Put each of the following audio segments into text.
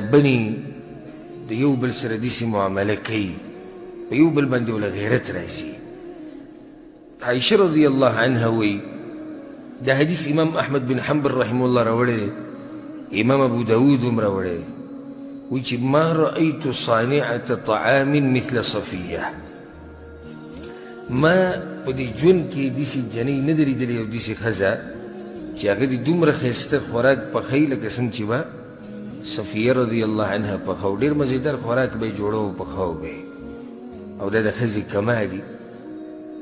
بني د یو بل سره داسې معامله کوي په یو بل باندې وله غیرت راځي. عایشه رضی الله عنها وایي دا حدیث امام احمد بن حنبل رحمه الله راوړی دی، امام ابو داود هم راوړی دی، وایي چې ما رأیت صانعة طعام مثل صفیه، ما په دې ژوند کې داسې جنۍ نه ده لیدلې او داسې ښځه چې هغه دې دومره ښایسته خوراک پخوي لکه څنګه چې به صفیه رضی الله عنها پخو. ډېر مزیدار خوراک به یې جوړه او پخو به یې، او دا د ښځې کمال وي.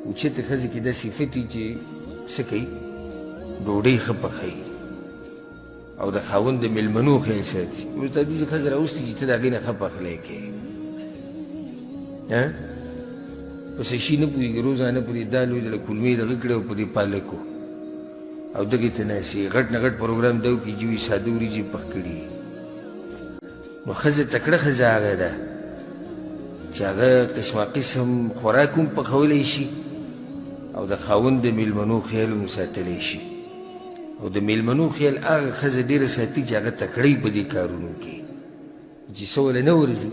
اوچته ښځې کې دا صفت وي چې څه کوي، ډوډۍ ښه پخوي او د خاوند د مېلمنو خیال ساتي. اوس دا داسې ښځه راوستي چې ته د هغې نه ښه پخلی کوې، په څه شي نه پوهېږي، روزانه په دې دال وي دله کولمې دغه کړې او په دې پالکو او دغې ته ناستې غټ نه غټ پروګرام دا وکړي چې وي ساده وریجې پخ کړي. نو ښځه تکړه ښځه هغه ده چې هغه قسمه قسم خوراک هم پخولی شي او د خاوند د مېلمنو خیال هم ساتلی شي. او د مېلمنو خیال هغه ښځه ډېره ساتي چې هغه تکړه په دې کارونو کې، چې څه وله نه ورځي،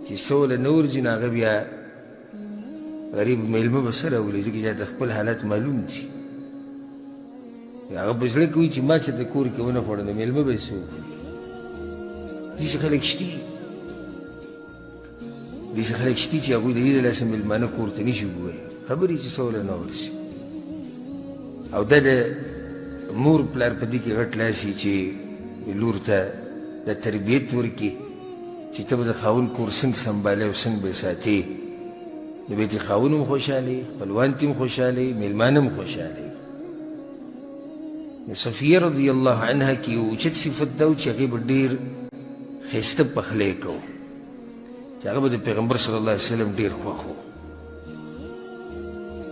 چې څه وله نه ورځي نو هغه بیا غریب مېلمه به څه راولي، ځکه چې د خپل حالت معلوم دي. هغه په زړه کې وایي چې ما چې د کور کې ونه خوړه نو مېلمه به یې څه وکړي. داسې خلک شته دي، داسې خلک شته چې هغوی د دې دلاسې مېلمانه کور ته نه شي ووایي، خبرې چې څه وله نه ورسي. او دا د مور پلار په دې کې غټ لاس وي چې لور ته د تربیت ورکړي چې ته به د خاوند کور څنګه سنبالې او څنګه به یې ساتې، نو به یې خاوند هم خوشحالوي، خپلوان ته هم خوشحالوي، مېلمان هم خوشحالوي. نو صفیه رضی الله عنها کې یو اوچت صفت دا و چې هغې به ډېر ښایسته پخلی کو، چې هغه به د پیغمبر صلی الله علیه وسلم ډېر خوښ و.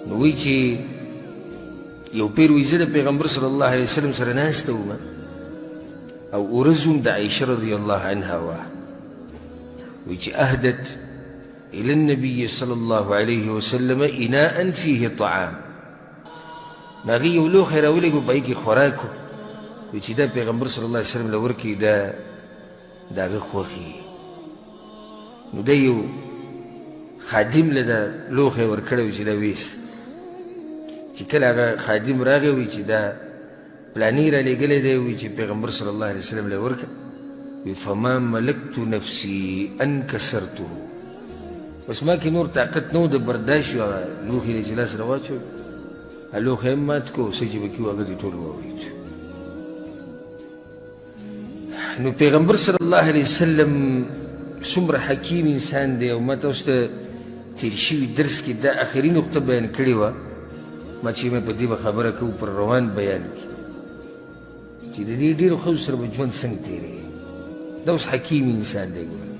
نو وایي چې یو پیر وایي زه د پیغمبر صلی الله علیه وسلم سره ناسته وم او ورځ هم د عایشه رضی الله عنها وه. وایي چې اهدت إلى النبي صلى الله عليه وسلم إناء فيه طعام، هغې یو لوښی راولېږه په هغې کې خوراک و، وایي چې دا پیغمبر صلی الله علیه وسلم له ورکړي دا د هغه خوښي. نو دا یو خادم له دا لوښی ورکړی و چې دا ویس، چې کله هغه خادم راغی وایي چې دا پلانې رالېږلی دی، وایي چې پیغمبر صلی الله علیه وسلم له ورکړه، وایي فما ملکت نفسي ان کسرته، بس ما کې نور طاقت نه و د برداشت و، هغه لوښي دی چې لاس را واچوي، هغه لوښی هم مات کړو، څه چې به کي و هغه دې ټول واورېد. نو پیغمبر صلی الله علیه وسلم څومره حکیم انسان دی. او ما تاسو ته تېر شوي درس کې دا آخري نقطه بیان کړې وه، ما چې مې په دې به خبره کوو پر روان بیان کې، چې د دې ډېرو ښځو سره به ژوند څنګه تېروي. دا اوس حکیم انسان دی. ګوره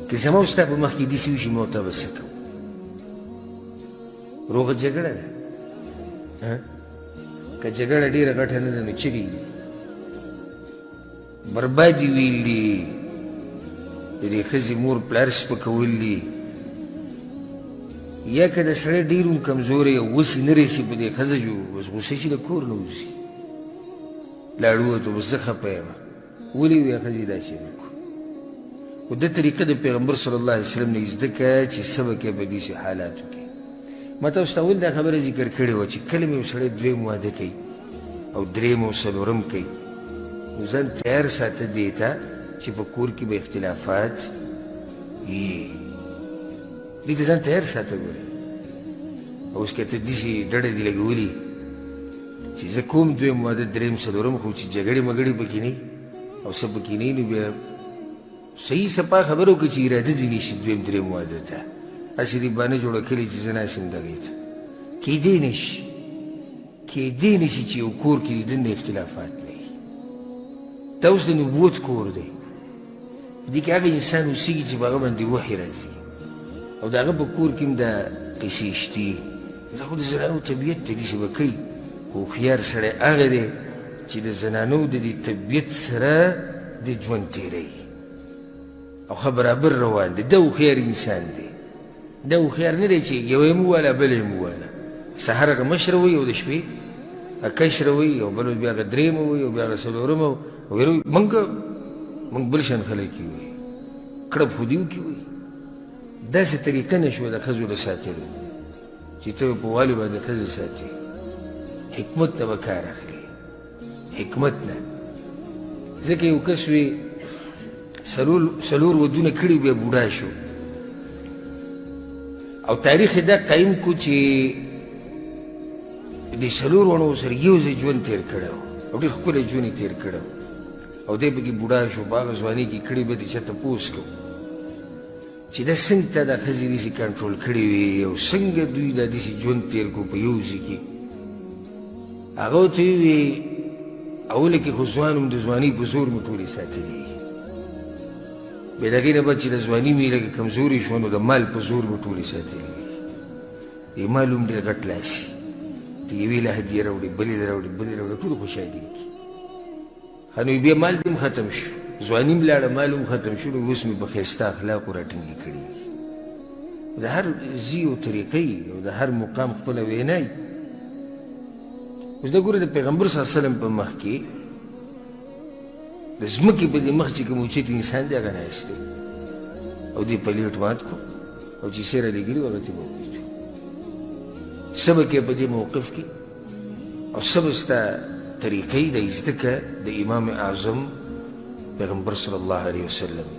که زما او ستا په مخ کې داسې وشي ما ورته به څه کوو؟ روغه جګړه ده، که جګړه ډېره غټه نه ده نو چغې دي، بربادي ویل دي، د دې ښځې مور پلار سپکول دي، یا که د سړی ډېر هم کمزوری او غوسې نه رسي په دې ښځه جو بس غوسه چې د کور نه وځي، لاړ ووتو بس زه خفه یم، ولې وي ښځې دا شی وکړو. خو دا طریقه د پیغمبر صلی الله علیه وسلم نه زده کړه چې څه به کوې په داسې حالاتو کې. ما تاسو ته اول دا خبره ذکر کړې وه چې کله مې یو سړی دویم واده کوي او دریم او څلورم کوي، نو ځان تیار ساته دې ته چې په کور کې به اختلافات وي، دې ته ځان تیار ساته. ګورې اوس که ته داسې ډډه دې لګولي چې زه کوم دویم واده دریم څلورم، خو چې جګړې مګړې پکې نه او څه پکې نه، نو بیا صحیح سپا خبره وکړه چې اراده دې نه شي دویم دریم واده ته، هسې دې بانه جوړه کړې چې زه ناست یم دغې ته. کیدی نه شي، کیدی نه شي چې یو کور کې د دننه اختلافات نه وي. دا اوس د نبوت کور دی، په دې کې هغه انسان اوسېږي چې په هغه باندې وحي راځي، او د هغه په کور کې هم دا قصې شتي. دا خو د زنانو طبیعت دی، داسې به کوي. هوښیار سړی هغه دی چې د زنانو د دې طبیعت سره د ژوند تېروي او ښه برابر روان دی. دا هوښیار انسان دی، دا هوښیار نه دی چې یو یې مو واله بله یې مو واله، سهار هغه مشره وي او د شپې کشره وي، او بل بیا هغه درېیمه وي او بیا هغه څلورمه، ویل موږ بل شان خلک یو وایي کړپ خو دې وکړي وایي داسې طریقه نه شوه د ښځو د ساتلو چې ته په والي باندې ښځې ساتي حکمت نه به کار اخلي حکمت نه ځکه یو کس وي څلور ودونه کړي بیا بوډا شو او تاریخ یې دا قایم کو چې د څلور ونو سره یو ځای ژوند تېر کړی و او ډېر ښکلی ژوند یې تېر کړی و او دی پکې بوډا شو په هغه ځوانۍ کې کړي به دې چا تپوس کو چې دا څنګه تا دا ښځې داسې کنټرول کړې وي او څنګه دوی دا داسې ژوند تېر کړو په یو ځای کې هغه ورته وویې اوله کې خو ځوان وم د ځوانۍ په زور مې ټولې ساتلې بیا د هغې نه بعد چې د ځواني مې لږه کمزورې شوه نو د مال په زور مې ټولې ساتلې وي د مال هم ډېر غټ لاسي ته یوې له هدیه راوړې بلې له راوړې بلې راوړې ټولو خوشحالي وکړي ښه نو بیا مال دې هم ختم شو ځواني هم لاړه مال هم ختم شو نو اوس مې په ښایسته اخلاقو راټینګې کړي د هر ځي او طریقې او د هر مقام خپله وینا وي اوس دا ګوره د پیغمبر صلی الله علیه وسلم په مخ کې د ځمکې په دې مخ چې کوم اوچت انسان دی هغه ناست دی او دې پلیټ مات کړو او چې سیره لګېلي وو هغه ته وویچو څه به کې په دې موقف کې او څه به ستا طریقې د زده که د امام اعظم پیغمبر صلی الله علیه وسلم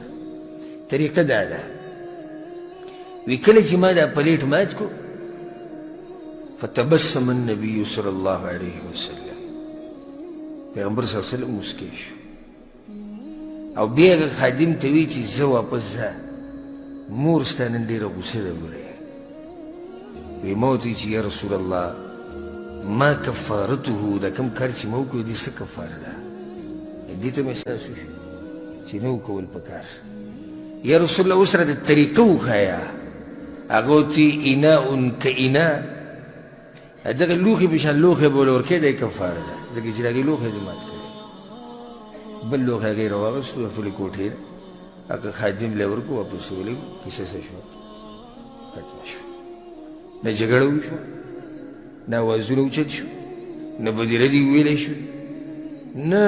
طریقه دا ده وی کله چې ما دا پلیټ مات کړو فتبسم النبي صلی الله علیه وسلم پیغمبر صلی الله علیه وسلم مسکی شو او بیا هغه خادم ته وی چې زه واپس ځه مور ستا نن ډېره غوسه ده ګورې وی ما ورته چې یا رسول الله ما کفارته دا کوم کار چې ما وکړو دې څه کفاره ده دې ته مې احساس وشو چې نه وکول پکار یا رسول الله اوس راته طریقه وښایه هغه ورته اناء کاناء دغه لوښي په شان لوښی به ورله ورکوې دا یې کفاره ده ځکه چې د هغې لوښی دې مات کړی بل لوښی هغې راواغستو د خپلې کوټې نه هغه خادم له یې ورکړو واپس یې ولېږو کیسه څه شوه ختمه شوه نه جګړه وشوه نه اوازونه اوچت شو نه بدیره دې ویلی شوې نه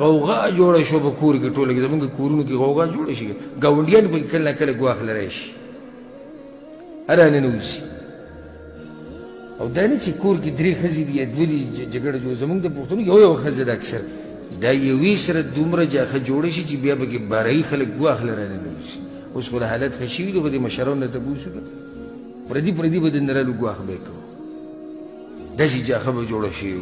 غوغا جوړه شوه په کور کې ټوله کې زمونږ کورونو کې غوغا جوړه شي ګاونډیان پکې کله نه کله ګواښ لری شي هره ننوځي او دا نه چې کور کې درې ښځې دي یا دوه دي جګړه جوړه زمونږ د پښتنو یو ښځه ده اکثر دا یوې سره دومره جاخه جوړه شي چې بیا پکې بارایي خلک ګواښ له راننوځي اوس خو د حالت ښه شوي دي خو د مشرانو نه تپوس وکړه پردي به درنه رالو ګواښ به یې کوو داسې جاخه به جوړه شوې